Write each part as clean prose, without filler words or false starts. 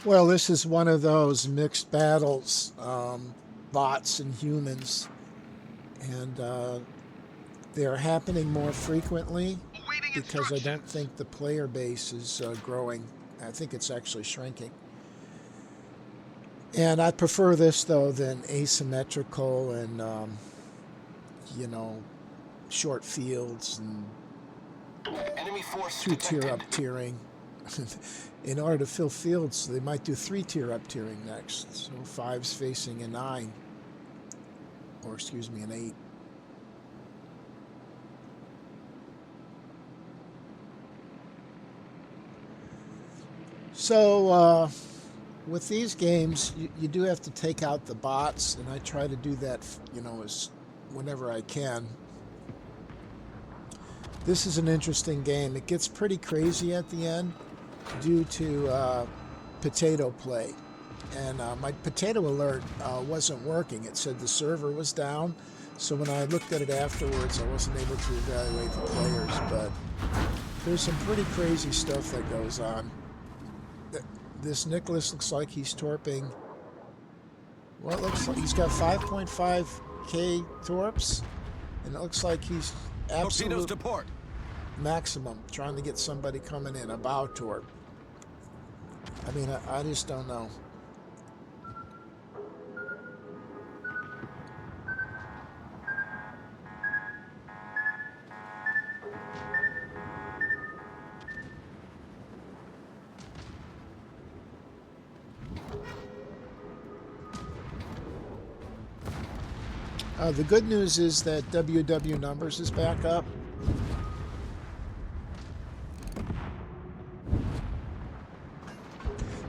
Well, this is one of those mixed battles, bots and humans, and they're happening more frequently Awaiting because I don't instructions. think the player base is growing. I think it's actually shrinking. And I prefer this though than asymmetrical and you know short fields and Enemy force two tier detected. up tiering. In order to fill fields, they might do three tier up tiering next. So fives facing a nine, or excuse me, an eight. So with these games, you do have to take out the bots, and I try to do that, as whenever I can. This is an interesting game. It gets pretty crazy at the end due to potato play. And my potato alert wasn't working. It said the server was down. So when I looked at it afterwards, I wasn't able to evaluate the players. But there's some pretty crazy stuff that goes on. This Nicholas looks like he's torping. Well, it looks like he's got 5.5k torps. And it looks like he's Torpedoes absolute to port. maximum trying to get somebody coming in, a bow torp. I mean, I just don't know. The good news is that WW numbers is back up.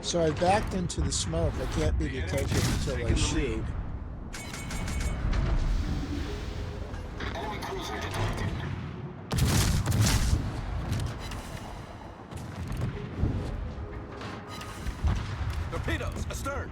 So I backed into the smoke. I can't be detected until I shoot. Enemy cruiser detected. Torpedoes astern.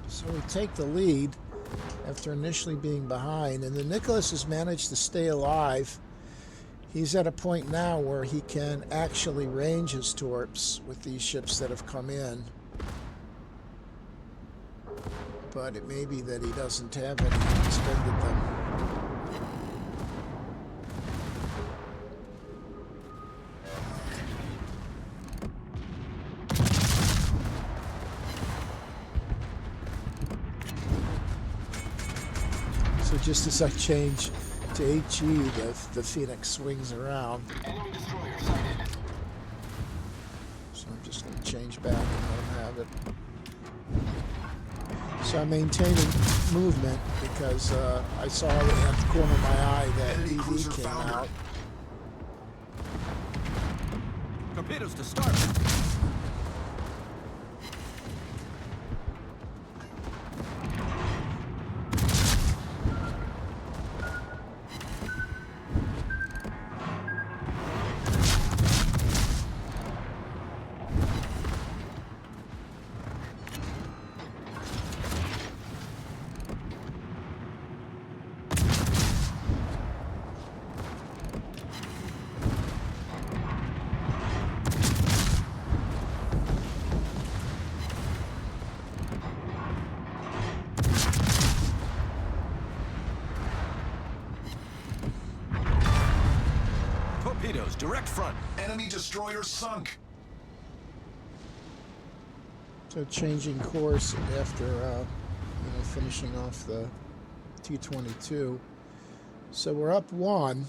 So we take the lead after initially being behind, and the Nicholas has managed to stay alive. He's at a point now where he can actually range his torps with these ships that have come in. But it may be that he doesn't have any expended them. So just as I change to HE, the Phoenix swings around. Enemy destroyer sighted. So I'm just going to change back and let him have it. So I'm maintaining movement because I saw at the corner of my eye that EV came out. Torpedoes to start. Torpedoes direct front. Enemy destroyer sunk. So changing course after finishing off the T-22. So we're up one.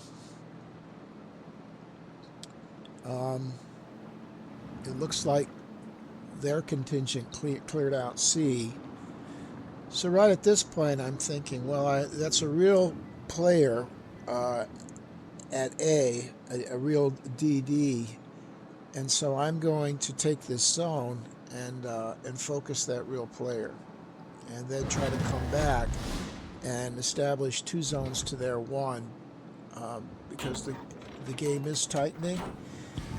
It looks like their contingent cleared out C. So right at this point, I'm thinking, well, that's a real player at A, a real DD, and so I'm going to take this zone and focus that real player. and then try to come back and establish 2 zones to their 1, because the game is tightening.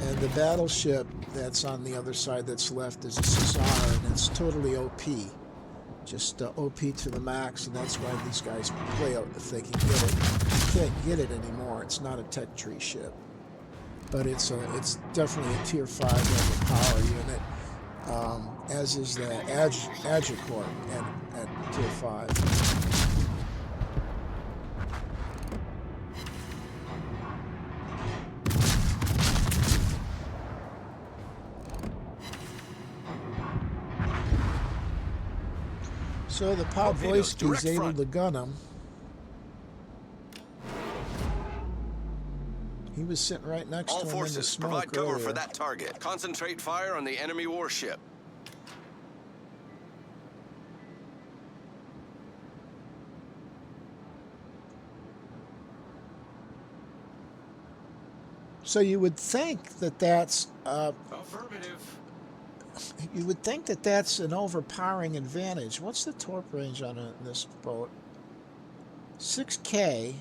And the battleship that's on the other side that's left is a Caesar, and it's totally OP. Just OP to the max, and that's why these guys play out if they can get it. You can't get it anymore. It's not a tech tree ship. But it's definitely a Tier 5 overpower unit, as is the Agicorp at Tier 5. So the Podvoisky's able to gun him. He was sitting right next to him in the forces, smoke provide cover earlier. for that target. Concentrate fire on the enemy warship. So you would think that that's Affirmative. you would think that that's an overpowering advantage. What's the torp range on this boat? 6K,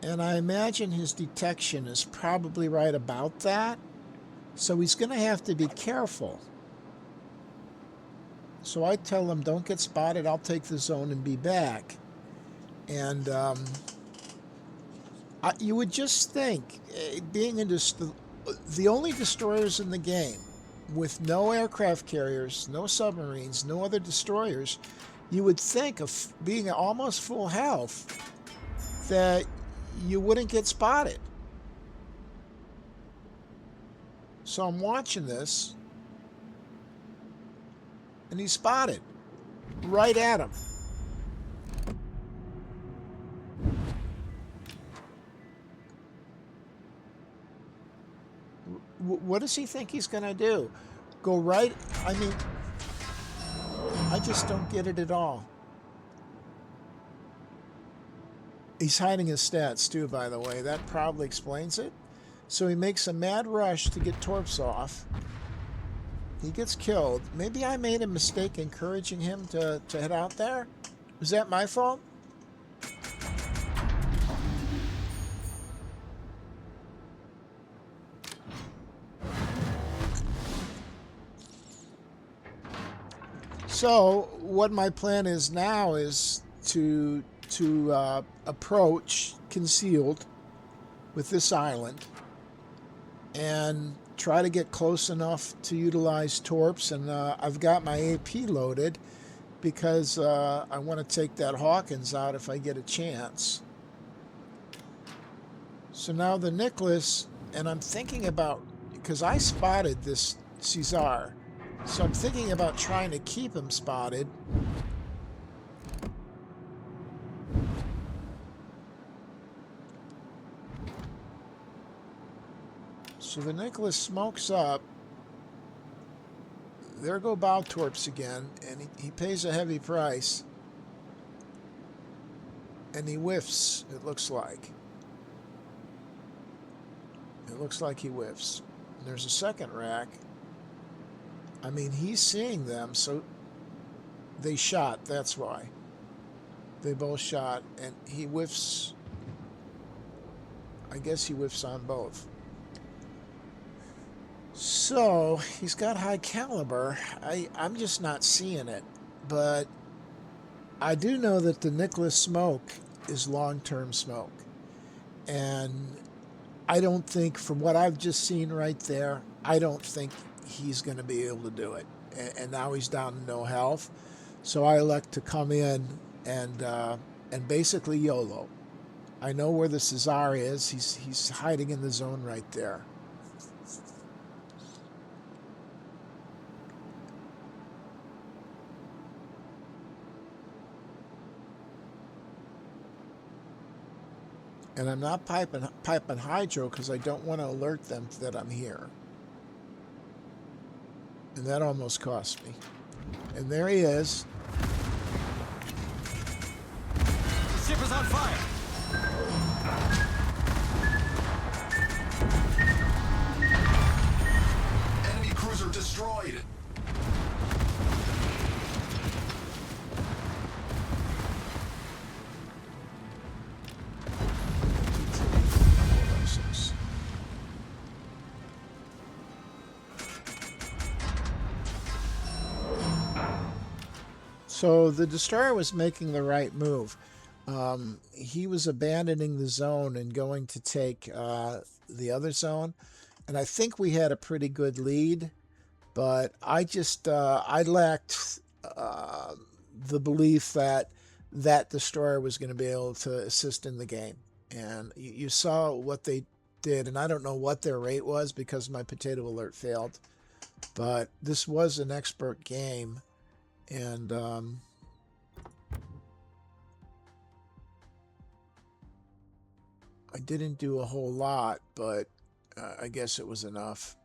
and I imagine his detection is probably right about that. So he's going to have to be careful. So I tell him, don't get spotted. I'll take the zone and be back. And you would just think, being in the only destroyers in the game, with no aircraft carriers, no submarines, no other destroyers, you would think of being at almost full health that you wouldn't get spotted. So I'm watching this, and he's spotted right at him. What does he think he's going to do? Go right? I mean, I just don't get it at all. He's hiding his stats too, by the way. That probably explains it. So he makes a mad rush to get torps off. He gets killed. Maybe I made a mistake encouraging him to head out there. Was that my fault? So what my plan is now is to approach concealed with this island and try to get close enough to utilize torps. And I've got my AP loaded because I want to take that Hawkins out if I get a chance. So now the Nicholas, and I'm thinking about, because I spotted this Caesar, so I'm thinking about trying to keep him spotted. So the Nicholas smokes up. There go bow torps again, and he pays a heavy price. And he whiffs, it looks like. It looks like he whiffs. And there's a second rack. I mean, he's seeing them, so they shot, that's why. They both shot, and he whiffs. I guess he whiffs on both. So, he's got high caliber. I'm just not seeing it. But I do know that the Nicholas smoke is long-term smoke. And I don't think, from what I've just seen right there, I don't think he's going to be able to do it. And now he's down to no health. So I elect to come in and basically YOLO. I know where the Caesar is. He's hiding in the zone right there. And I'm not piping hydro because I don't want to alert them that I'm here. And that almost cost me. And there he is. The ship is on fire. Enemy cruiser destroyed. So the destroyer was making the right move. He was abandoning the zone and going to take the other zone. And I think we had a pretty good lead, but I lacked the belief that that destroyer was going to be able to assist in the game. And you saw what they did, and I don't know what their rate was because my potato alert failed. But this was an expert game, and I didn't do a whole lot, but I guess it was enough.